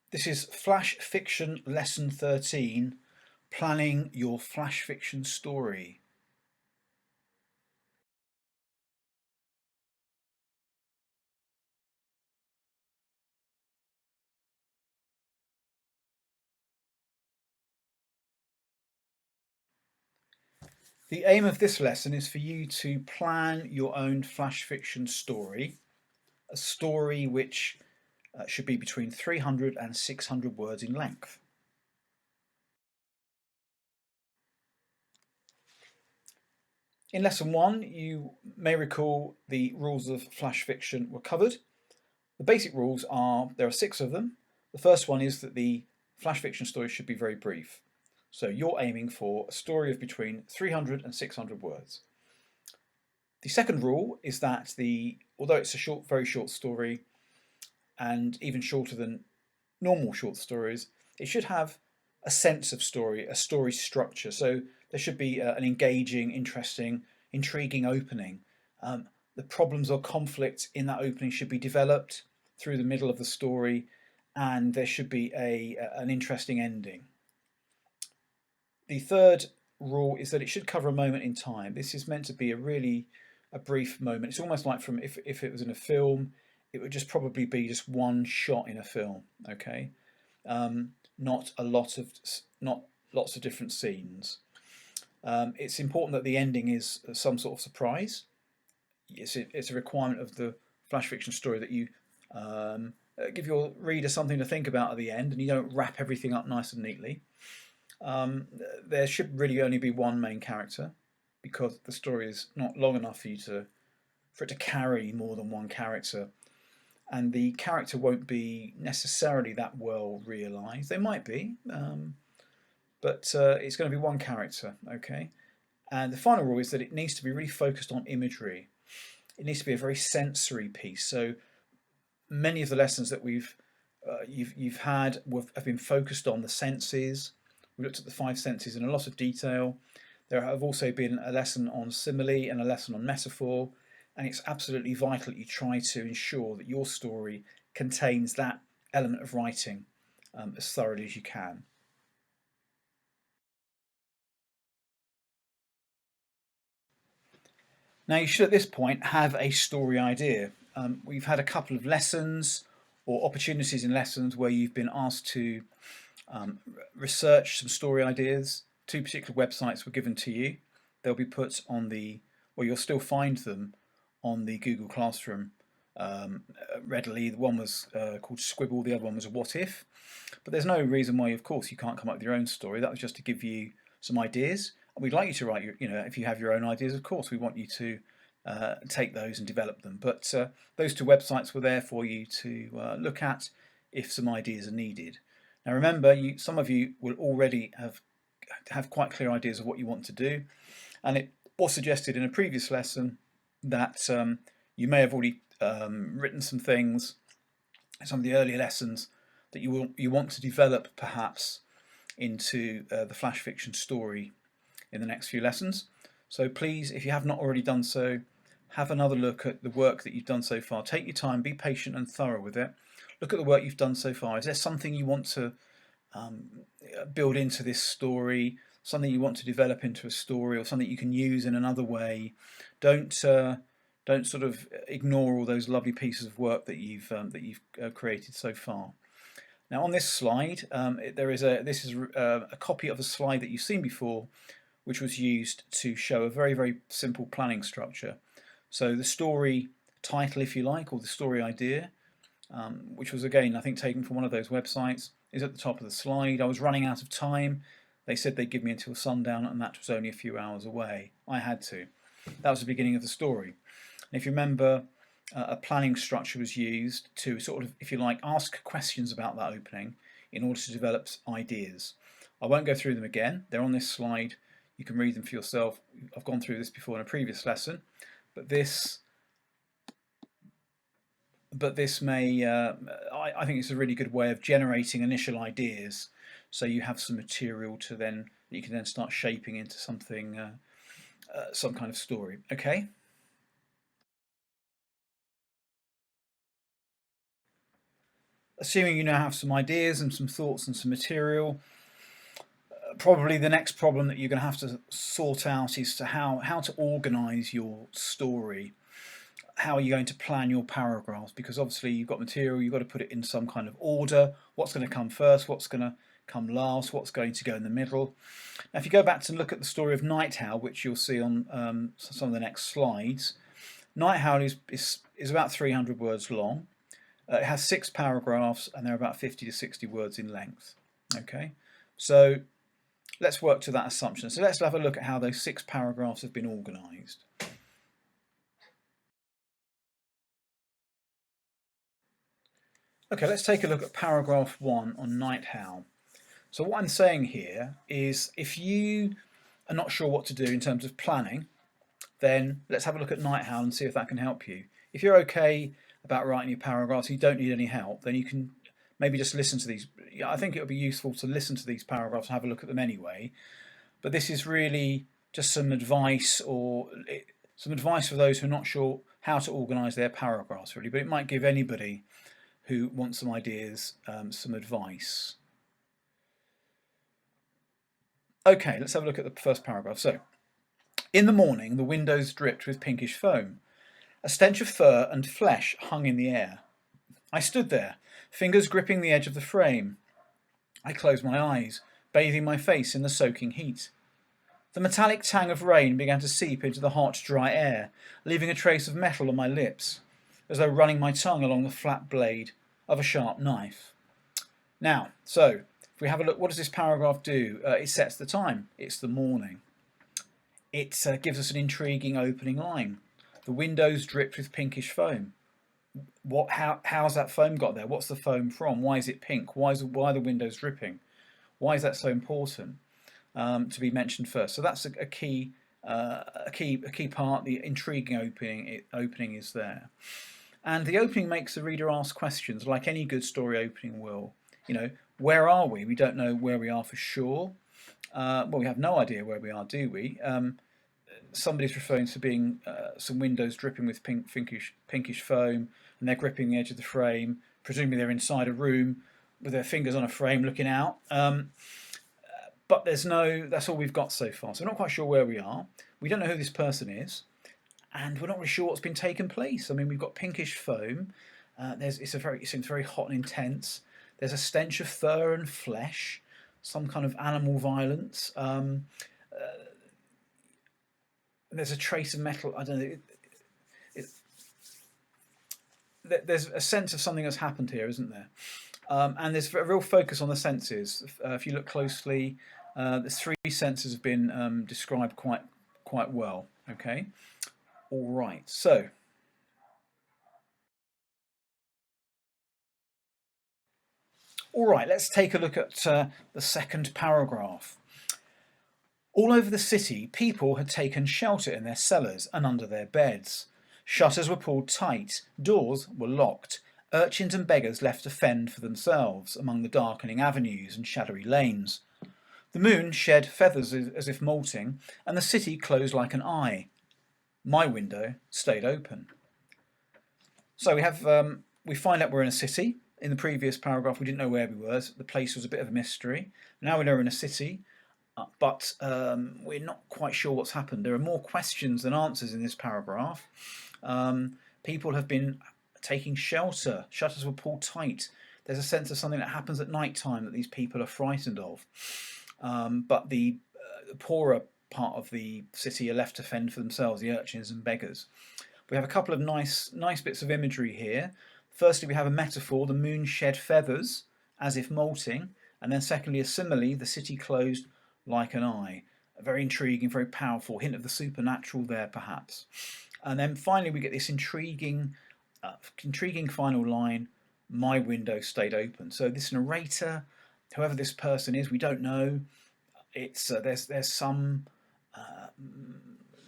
This is Flash Fiction Lesson 13, Planning Your Flash Fiction Story. The aim of this lesson is for you to plan your own flash fiction story, a story which should be between 300 and 600 words in length. In lesson 1, you may recall the rules of flash fiction were covered. The basic rules are, there are 6 of them. The first one is that the flash fiction story should be very brief. So you're aiming for a story of between 300 and 600 words. The second rule is that although it's a very short story, and even shorter than normal short stories, it should have a sense of story, a story structure. So there should be an engaging, interesting, intriguing opening. The problems or conflict in that opening should be developed through the middle of the story, and there should be an interesting ending. The third rule is that it should cover a moment in time. This is meant to be a brief moment. It's almost like from if it was in a film, it would just probably be just one shot in a film. Okay, not lots of different scenes. It's important that the ending is some sort of surprise. It's a requirement of the flash fiction story that you give your reader something to think about at the end, and you don't wrap everything up nice and neatly. There should really only be one main character, because the story is not long enough for it to carry more than one character, and the character won't be necessarily that well realised. They might be, but it's going to be one character, okay? And the final rule is that it needs to be really focused on imagery. It needs to be a very sensory piece. So many of the lessons that you've had have been focused on the senses. We looked at the 5 senses in a lot of detail. There have also been a lesson on simile and a lesson on metaphor, and it's absolutely vital that you try to ensure that your story contains that element of writing as thoroughly as you can. Now, you should at this point have a story idea. We've had a couple of lessons or opportunities in lessons where you've been asked to research some story ideas. 2 particular websites were given to you. They'll be put on you'll still find them on the Google Classroom readily. The one was called Scribble, the other one was a What If. But there's no reason why, of course, you can't come up with your own story. That was just to give you some ideas. And we'd like you to write if you have your own ideas, of course, we want you to take those and develop them. But those 2 websites were there for you to look at if some ideas are needed. Now remember, some of you will already have quite clear ideas of what you want to do, and it was suggested in a previous lesson that you may have already written some things, some of the earlier lessons that you want to develop perhaps into the flash fiction story in the next few lessons. So please, if you have not already done so, have another look at the work that you've done so far. Take your time, be patient and thorough with it. Look at the work you've done so far. Is there something you want to build into this story, something you want to develop into a story, or something you can use in another way? Don't sort of ignore all those lovely pieces of work that you've created so far. Now on this slide, this is a copy of a slide that you've seen before, which was used to show a very, very simple planning structure. So the story title, if you like, or the story idea, which was again, I think, taken from one of those websites, is at the top of the slide. I was running out of time. They said they'd give me until sundown, and that was only a few hours away. I had to. That was the beginning of the story. And if you remember, a planning structure was used to sort of, if you like, ask questions about that opening in order to develop ideas. I won't go through them again. They're on this slide. You can read them for yourself. I've gone through this before in a previous lesson, but this may, I think it's a really good way of generating initial ideas, so you have some material that you can then start shaping into something, some kind of story. Okay. assuming you now have some ideas and some thoughts and some material, probably the next problem that you're going to have to sort out is to how to organize your story. How are you going to plan your paragraphs? Because obviously you've got material, you've got to put it in some kind of order. What's going to come first? What's going to come last? What's going to go in the middle? Now, if you go back to look at the story of Night Owl, which you'll see on some of the next slides, Night Owl is about 300 words long. It has 6 paragraphs and they're about 50 to 60 words in length. Okay, so let's work to that assumption. So let's have a look at how those 6 paragraphs have been organised. Okay, let's take a look at paragraph 1 on Night Owl. So what I'm saying here is if you are not sure what to do in terms of planning, then let's have a look at Night Owl and see if that can help you. If you're okay about writing your paragraphs, you don't need any help, then you can maybe just listen to these. I think it would be useful to listen to these paragraphs and have a look at them anyway. But this is really just some advice for those who are not sure how to organise their paragraphs, really. But it might give anybody who wants some ideas some advice. Okay, let's have a look at the first paragraph. So, in the morning, the windows dripped with pinkish foam. A stench of fur and flesh hung in the air. I stood there, fingers gripping the edge of the frame. I closed my eyes, bathing my face in the soaking heat. The metallic tang of rain began to seep into the hot, dry air, leaving a trace of metal on my lips, as though running my tongue along the flat blade of a sharp knife. Now, so, if we have a look, what does this paragraph do? It sets the time. It's the morning. It gives us an intriguing opening line. The windows dripped with pinkish foam. How's that foam got there? What's the foam from? Why is it pink? Why are the windows dripping? Why is that so important to be mentioned first? So that's a key part. The intriguing opening is there, and the opening makes the reader ask questions, like any good story opening will. You know, where are we? We don't know where we are for sure. Well, we have no idea where we are, do we? Somebody's referring to being some windows dripping with pinkish foam, and they're gripping the edge of the frame. Presumably they're inside a room with their fingers on a frame looking out. But that's all we've got so far. So we're not quite sure where we are. We don't know who this person is, and we're not really sure what's been taking place. I mean, we've got pinkish foam. It seems very hot and intense. There's a stench of fur and flesh, some kind of animal violence. There's a trace of metal. I don't know. There's a sense of something that's happened here, isn't there? And there's a real focus on the senses. If you look closely, the 3 senses have been described quite well. Okay, all right. So, all right. Let's take a look at the second paragraph. All over the city, people had taken shelter in their cellars and under their beds. Shutters were pulled tight, doors were locked, urchins and beggars left to fend for themselves among the darkening avenues and shadowy lanes. The moon shed feathers as if molting, and the city closed like an eye. My window stayed open. So we find out we're in a city. In the previous paragraph, we didn't know where we were. The place was a bit of a mystery. Now we know we're in a city. But we're not quite sure what's happened. There are more questions than answers in this paragraph. People have been taking shelter. Shutters were pulled tight. There's a sense of something that happens at night time that these people are frightened of. But the poorer part of the city are left to fend for themselves, the urchins and beggars. We have a couple of nice bits of imagery here. Firstly, we have a metaphor, the moon shed feathers as if molting. And then secondly, a simile, the city closed like an eye. A very intriguing, very powerful hint of the supernatural there, perhaps. And then finally, we get this intriguing final line: "My window stayed open." So this narrator, whoever this person is, we don't know. It's there's some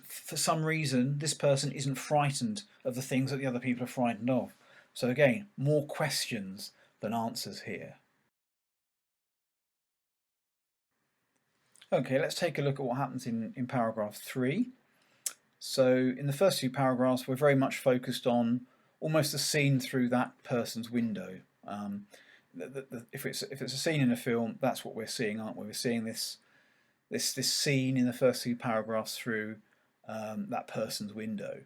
for some reason this person isn't frightened of the things that the other people are frightened of. So again, more questions than answers here. Okay, let's take a look at what happens in paragraph 3. So in the first 2 paragraphs, we're very much focused on almost the scene through that person's window. If it's a scene in a film, that's what we're seeing, aren't we? We're seeing this scene in the first two paragraphs through that person's window.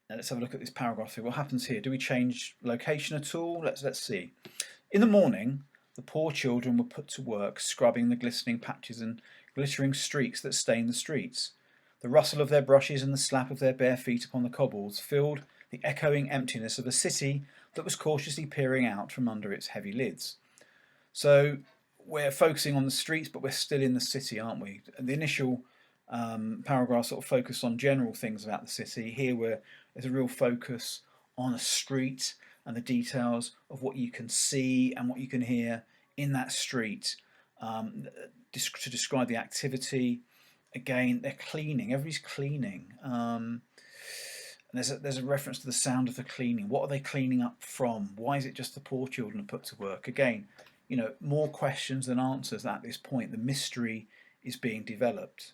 Now let's have a look at this paragraph here. What happens here? Do we change location at all? Let's see. In the morning, the poor children were put to work scrubbing the glistening patches and glittering streaks that stain the streets. The rustle of their brushes and the slap of their bare feet upon the cobbles filled the echoing emptiness of a city that was cautiously peering out from under its heavy lids. So we're focusing on the streets, but we're still in the city, aren't we? The initial paragraph sort of focused on general things about the city. Here there's a real focus on a street and the details of what you can see and what you can hear in that street to describe the activity. Again, they're cleaning. Everybody's cleaning. And there's a reference to the sound of the cleaning. What are they cleaning up from? Why is it just the poor children put to work? Again, more questions than answers at this point. The mystery is being developed.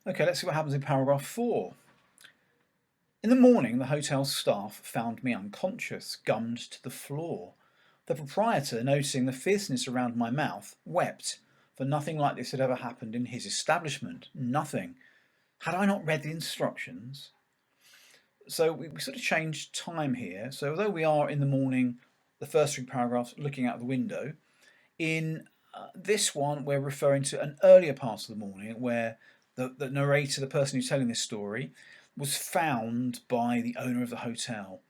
Okay, let's see what happens in paragraph 4. In the morning, the hotel staff found me unconscious, gummed to the floor. The proprietor, noticing the fierceness around my mouth, wept, for nothing like this had ever happened in his establishment. Nothing. Had I not read the instructions? So we sort of changed time here. So although we are in the morning, the first 3 paragraphs looking out the window, in this one we're referring to an earlier part of the morning where the narrator, the person who's telling this story, was found by the owner of the hotel,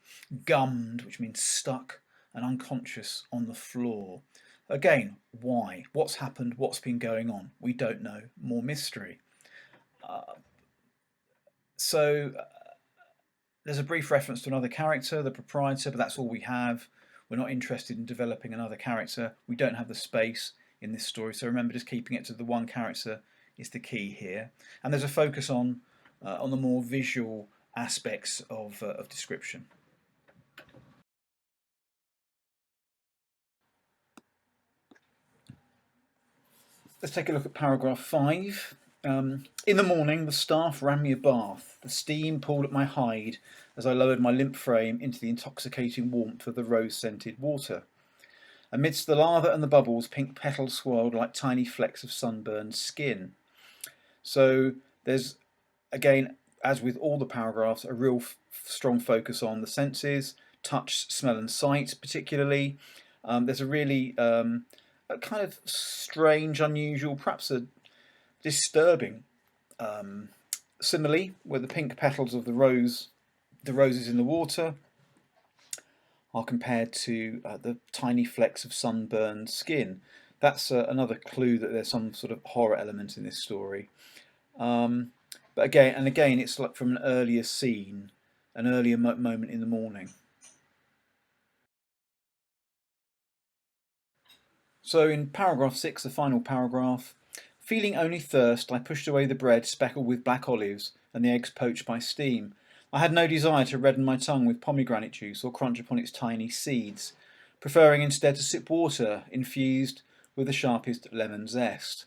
gummed, which means stuck, and unconscious on the floor. Again, why? What's happened? What's been going on? We don't know. More mystery. There's a brief reference to another character, the proprietor, but that's all we have. We're not interested in developing another character. We don't have the space in this story, so remember, just keeping it to the one character is the key here. And there's a focus on the more visual aspects of description. Let's take a look at paragraph 5. In the morning, the staff ran me a bath. The steam pulled at my hide as I lowered my limp frame into the intoxicating warmth of the rose-scented water. Amidst the lather and the bubbles, pink petals swirled like tiny flecks of sunburned skin. So there's, again, as with all the paragraphs, a real strong focus on the senses, touch, smell and sight particularly. There's a really a kind of strange, unusual, perhaps a disturbing simile where the pink petals of the roses in the water are compared to the tiny flecks of sunburned skin. That's another clue that there's some sort of horror element in this story. But again, it's like from an earlier scene, an earlier moment in the morning. So in paragraph 6, the final paragraph, feeling only thirst, I pushed away the bread speckled with black olives and the eggs poached by steam. I had no desire to redden my tongue with pomegranate juice or crunch upon its tiny seeds, preferring instead to sip water infused with the sharpest lemon zest.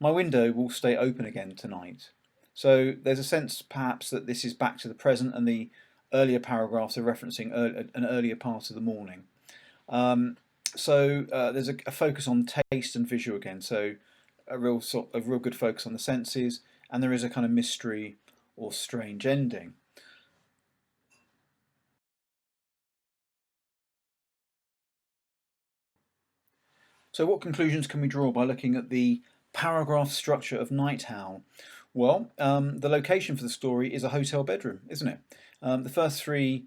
My window will stay open again tonight. So there's a sense perhaps that this is back to the present, and the earlier paragraphs are referencing an earlier part of the morning. There's a focus on taste and visual again, so a real good focus on the senses, and there is a kind of mystery or strange ending. So what conclusions can we draw by looking at the paragraph structure of Night Howl? Well, the location for the story is a hotel bedroom, isn't it? The first 3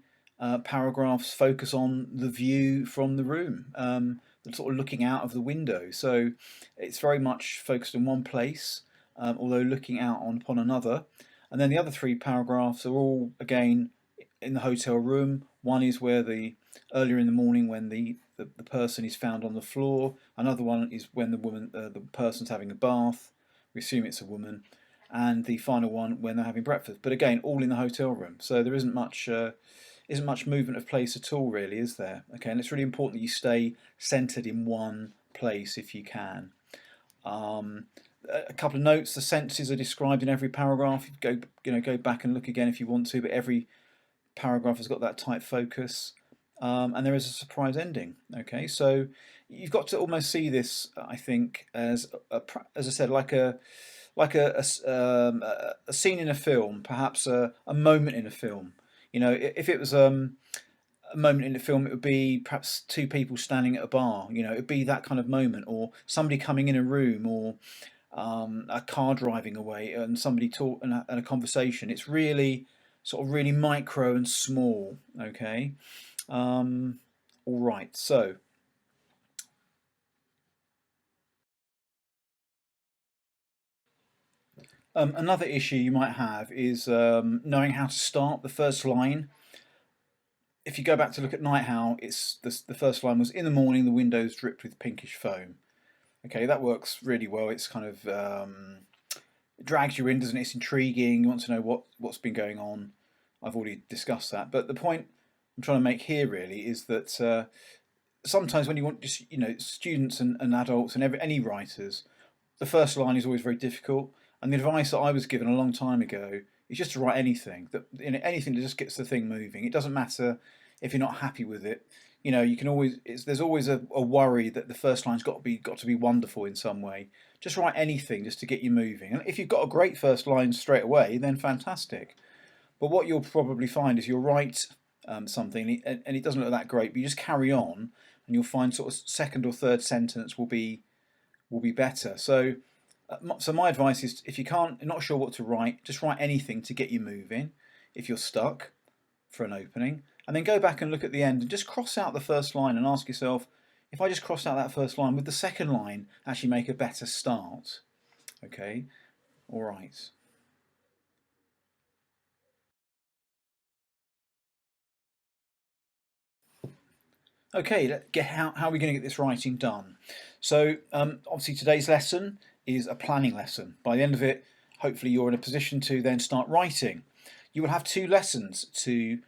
paragraphs focus on the view from the room, sort of looking out of the window. So it's very much focused in one place, although looking out upon another. And then the other 3 paragraphs are all, again, in the hotel room. One is where earlier in the morning when the person is found on the floor. Another one is when the person's having a bath. We assume it's a woman. And the final one when they're having breakfast. But again, all in the hotel room. So there isn't much movement of place at all, really, is there? Okay, and it's really important that you stay centered in one place if you can. a couple of notes. The senses are described in every paragraph. Go back and look again if you want to, but every paragraph has got that tight focus, and there is a surprise ending. Okay, so you've got to almost see this, I think, as as I said, a scene in a film, perhaps a moment in a film. If it was a moment in the film, it would be perhaps two people standing at a bar. It would be that kind of moment, or somebody coming in a room, or a car driving away, and somebody talk and a conversation. It's really sort of really micro and small. Okay, all right. So another issue you might have is knowing how to start the first line. If you go back to look at Night Owl, it's the first line was, "In the morning, the windows dripped with pinkish foam." Okay, that works really well. It's kind of it drags you in, doesn't it? It's intriguing. You want to know what's been going on. I've already discussed that, but the point I'm trying to make here really is that sometimes when you want just students and adults and any writers, the first line is always very difficult. And the advice that I was given a long time ago is just to write anything anything that just gets the thing moving. It doesn't matter if you're not happy with it. You can always there's always a worry that the first line's got to be wonderful in some way. Just write anything just to get you moving. And if you've got a great first line straight away, then fantastic. But what you'll probably find is you'll write something and it doesn't look that great, but you just carry on and you'll find sort of second or third sentence will be better. So my advice is, if you're not sure what to write, just write anything to get you moving. If you're stuck for an opening, and then go back and look at the end and just cross out the first line and ask yourself, if I just crossed out that first line, would the second line actually make a better start? Okay, all right. Okay, how are we going to get this writing done? So obviously today's lesson is a planning lesson. By the end of it, hopefully you're in a position to then start writing. You will have two lessons to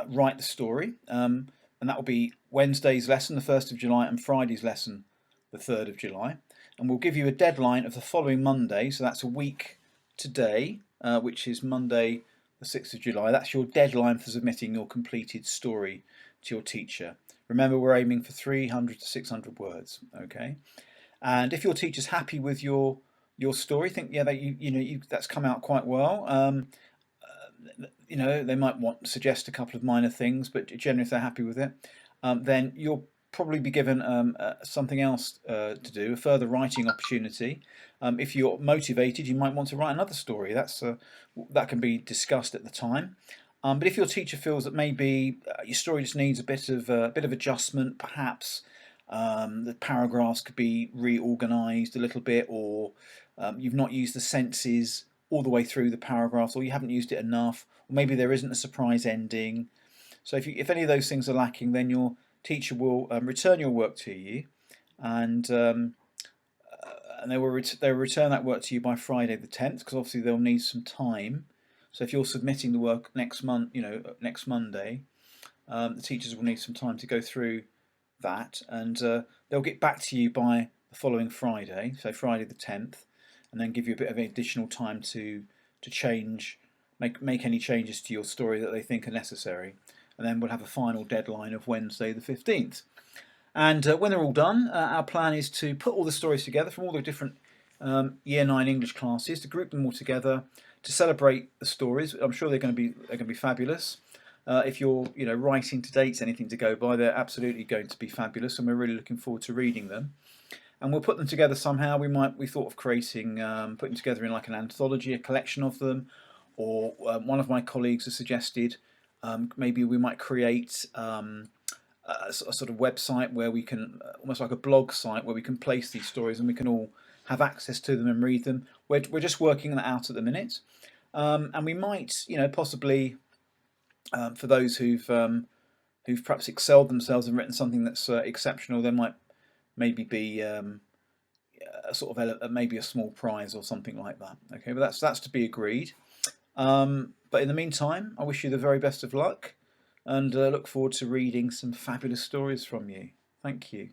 write the story, and that will be Wednesday's lesson, the 1st of July, and Friday's lesson, the 3rd of July. And we'll give you a deadline of the following Monday, so that's a week today, which is Monday the 6th of July. That's your deadline for submitting your completed story to your teacher. Remember, we're aiming for 300 to 600 words, okay? And if your teacher's happy with your story, think that that's come out quite well. They might suggest a couple of minor things, but generally, if they're happy with it, then you'll probably be given something else to do, a further writing opportunity. If you're motivated, you might want to write another story. That can be discussed at the time. But if your teacher feels that maybe your story just needs a bit of adjustment, perhaps the paragraphs could be reorganised a little bit, or you've not used the senses all the way through the paragraphs, or you haven't used it enough, or maybe there isn't a surprise ending. So if any of those things are lacking, then your teacher will return your work to you, and they will return that work to you by Friday the 10th, because obviously they'll need some time. So if you're submitting the work next Monday, the teachers will need some time to go through that, and they'll get back to you by the following Friday, so Friday the 10th, and then give you a bit of additional time to make any changes to your story that they think are necessary, and then we'll have a final deadline of Wednesday the 15th. And when they're all done, our plan is to put all the stories together from all the different Year 9 English classes, to group them all together, to celebrate the stories. I'm sure they're going to be fabulous. If you're writing to dates, anything to go by, they're absolutely going to be fabulous, and we're really looking forward to reading them. And we'll put them together somehow. We thought of putting together in like an anthology, a collection of them, or one of my colleagues has suggested maybe we might create a sort of website where we can, almost like a blog site, where we can place these stories and we can all have access to them and read them. We're just working that out at the minute, and we might, possibly, for those who've perhaps excelled themselves and written something that's exceptional, there might maybe be a sort of maybe a small prize or something like that. Okay, but that's to be agreed. But in the meantime, I wish you the very best of luck, and look forward to reading some fabulous stories from you. Thank you.